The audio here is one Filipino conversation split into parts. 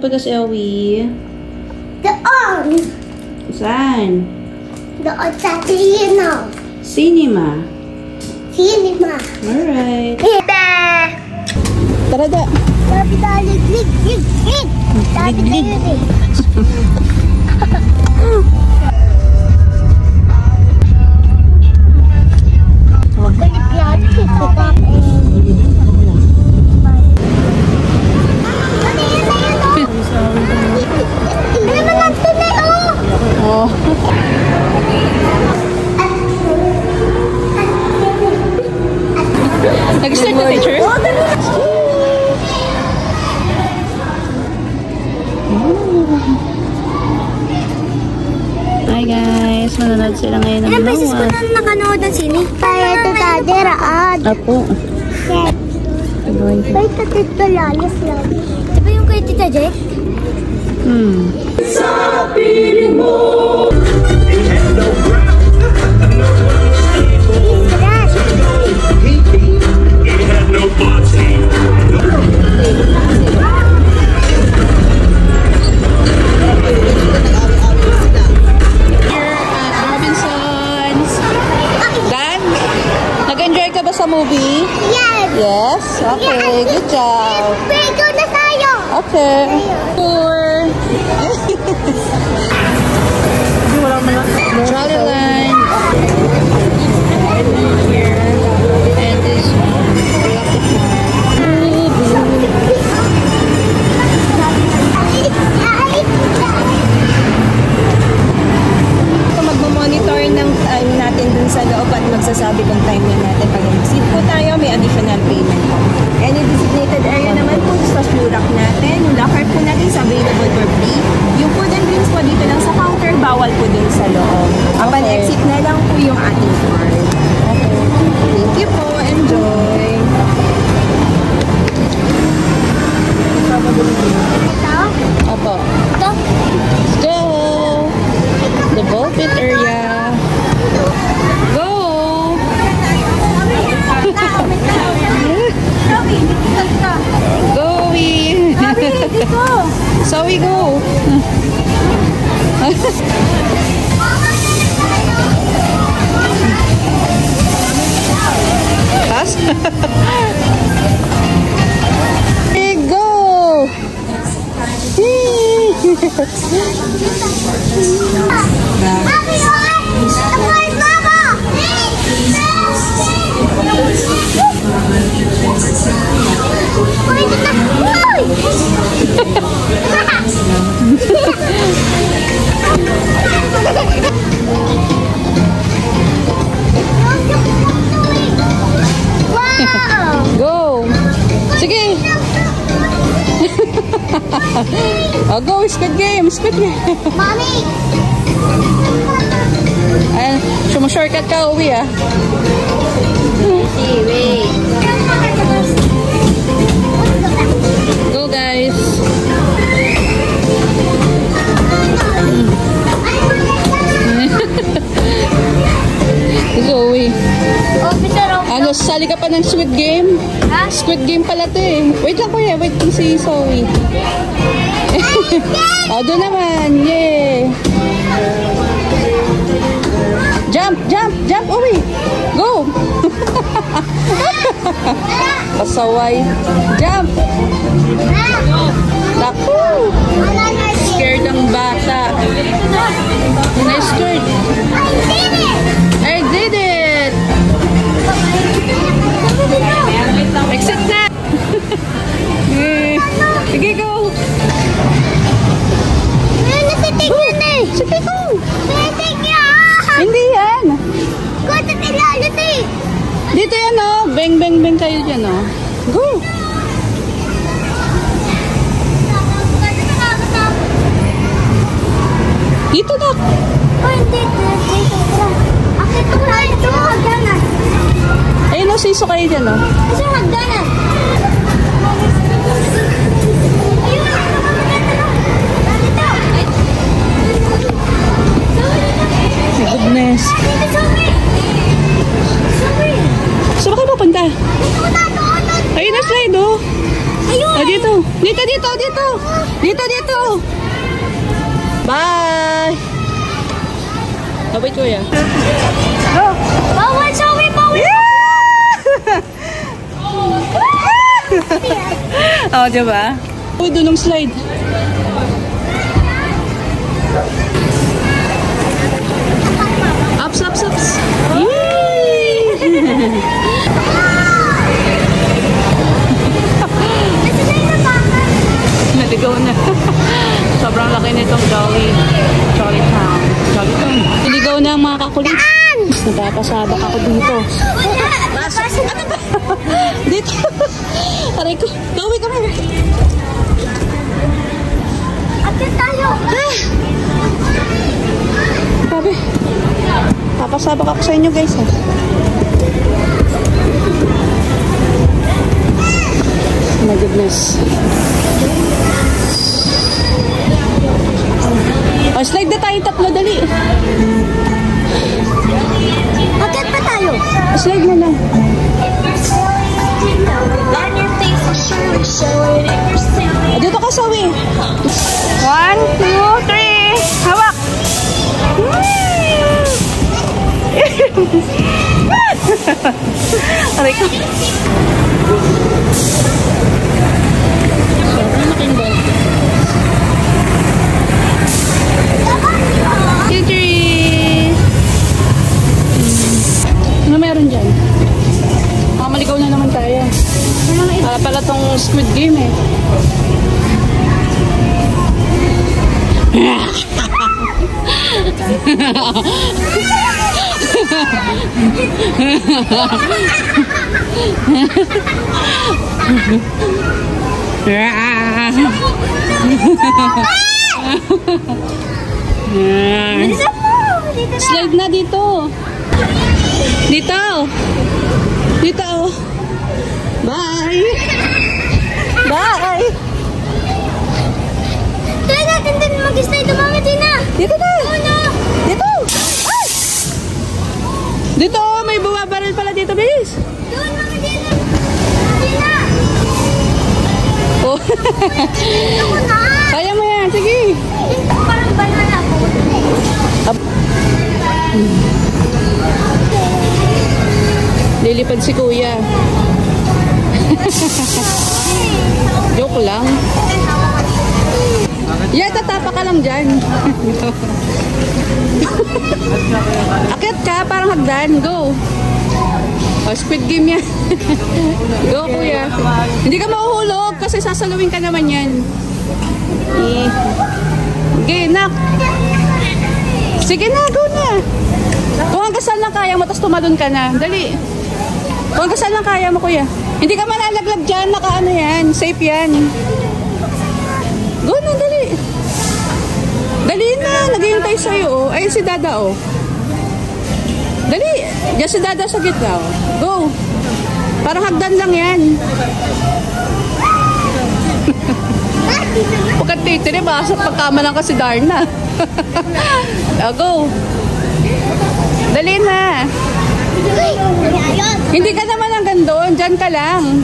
pupunta si Owie? Doon. Saan? Doon sa Tino. Cinema. Cinema. Alright. Kita. Tara da. Sabi tayo, lig. Sabi tayo, lig. Balik yan. Oh. Nag-start na picture? Hi guys, manonood sila ngayon ng Ilang beses ko na nakanood ng sine? Kaya ito taderaan. Apo. Wait, ito lalas lang. Diba yung kay Tita Jet? Sa piling mo, it had no ground, it had no body. Here at Robinsons. Dan, nag-enjoy ka ba sa movie? Yes! Yes? Okay, good job. Wait, go na tayo! Okay. Tour. Jollyland. Here. And this Magmo-monitor ng time natin dun sa loob at magsasabi kung time na natin. Pag mag-seat po tayo, may additional payment po. Any designated area naman po sa shoe rack natin. Yung locker po natin is available for free. Yung food and drinks po dito lang sa counter, bawal po dun sa loob. Upon exit na lang po yung ating card. Okay. Thank you po. Enjoy. Ito? Apo. Ito? Let's go. The ball pit area. Go. Go we. So we go. Pass. We go. Go. Sige. Oh, go, Squid Game, Squid Game. Mommy! Ayan, shortcut ka, uwi ah. Wait. Go guys. Go, uwi. Ano, sali ka pa ng Squid Game? Ha? Squid Game pala to eh. Wait lang kuya, wait lang si Zoe. Oh, doon naman. Yay! Jump, jump, jump, uwi. Go! Pasaway. Jump! Naku! Scared ang bata. Na-scared. I did it! Exit na! Sige, go! Nasitig yan eh! Sige, go! Nasitig yan! Hindi yan! Kota nilalit eh! Dito yan oh! Bang, bang, bang kayo dyan oh! Go! Dito na! Oh, hindi. Dito. Akit ko na ito. Hagdanan. Ayun oh, siso kayo dyan oh! Kasi hagdanan. Ayun. My goodness! Saan ba kayo pupunta? Ayun na slide oh! Ayun! Oh, dito! Dito, dito, dito. Dito, dito. Bye. Oh, wait, kuya. Oh, bawal, Zoe, bawal. Oh, diba? Uy, doon ang slide. Ups, ups, ups. Yay! Naligaw na. Sobrang laki nitong Jolly Town. Naligaw na ang mga kakulit. Napapasabak ako dito. Ano ba? Dito. Aray ko. Gawin kami. Atin tayo. Grabe. Papasabak ako sa inyo, guys. Oh my goodness. Oh, slide na tayo tatlo, dali. Atin pa tayo. Slide na lang. Dito ka, Sawi. 1, 2, 3. Hawak. Aray ko. Sobrang laking ball. Cheers! Ano meron dyan? Maligaw na naman tayo. Para pala tong Squid Game eh. Slide na dito. Dito. Dito. Bye. Bye. Try natin din mag-slide. Dumami din na. Dito na. Una. Dito. Ay! Dito, may bumabaril pala dito, bilis. Doon, mami din na. Din na. Oh. Ako na. Kaya mo yan, sige. Ito parang banana po. Lilipad si kuya. Joke lang. Yeah, tatapa ka lang dyan. Akit ka, parang hagdan. Go. Oh, Squid Game yan. Go, kuya. Hindi ka mahuhulog kasi sasalawin ka naman yan. Okay, nak. Sige na, go na. Kung hanggang saan lang kaya mo, tapos tumalon ka na. Dali. Kung hanggang saan lang kaya mo, kuya. Hindi ka malalaglag dyan, naka-ano yan. Safe yan. Go na, dali. Dali na, naghihintay sa'yo, oh. Ayun si Dada, oh. Dali. Diyan si Dada sa gitna, oh. Go. Parang hagdan lang yan. Huwag kang titiri, baka sa pagkamalang ka si Darna. Oh, go. Dali na. Hindi ka naman hanggang doon. Diyan ka lang.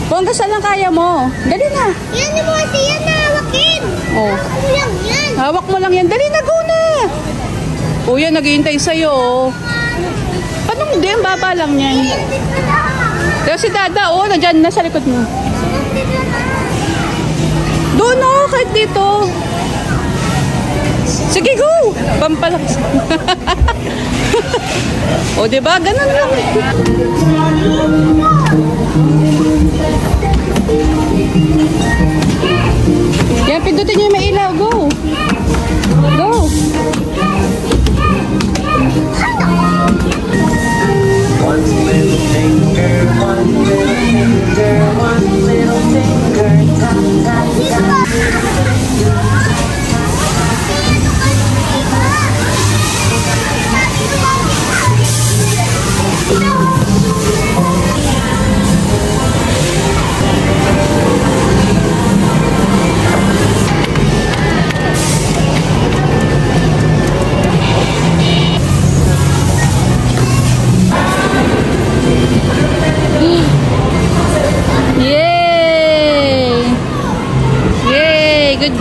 Kung hanggang saan lang kaya mo. Dali na. Yan mo kasi yan na. Hawakin. Oh. Hawak mo lang yan. Hawak mo lang yan. Dali na, go na. Kuya, naghihintay sa'yo. Paano hindi? Ang baba lang yan. Kaya si Dada, oh, nandyan na sa likod mo. Doon, oh, kahit dito. Sige, go! Pampalakas. O, diba? Ganun lang. Yan, pindutin niyo yung may ilaw. Go! Go! One little finger, one little finger, one little finger, tap, tap, tap.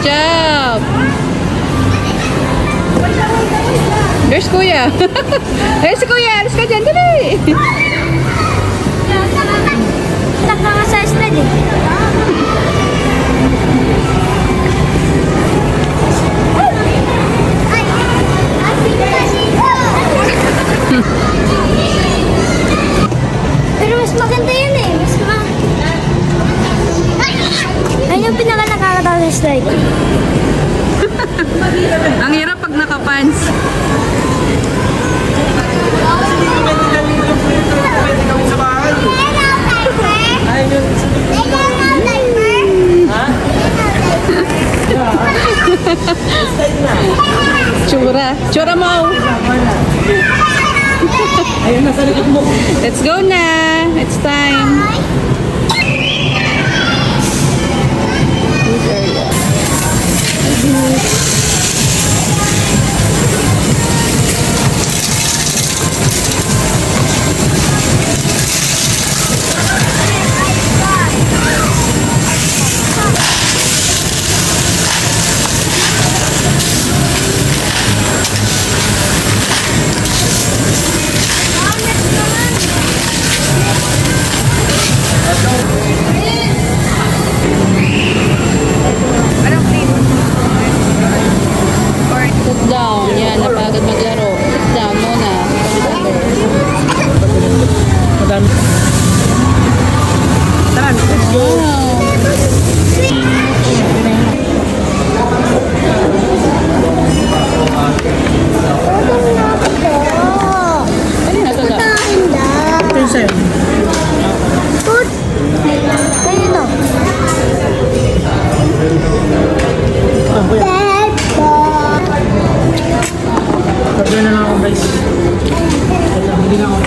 job. There's Kuya. There's si Kuya. Alis ka dyan. Dali. Taka nga sa sled eh. Pero mas maganda yun eh. Ayun yung pinaka nakakatawa sa slide. Ang hirap pag nakapants. Tsura. Tsura mo. Let's go na. It's time. Sit down. Yan, napagod maglaro. Sit down muna. Madami. Tara, let's go. Ano na talaga? Ito yung sa'yo. Food. Kayo to. Pagyan na lang ako guys. Hindi na ako.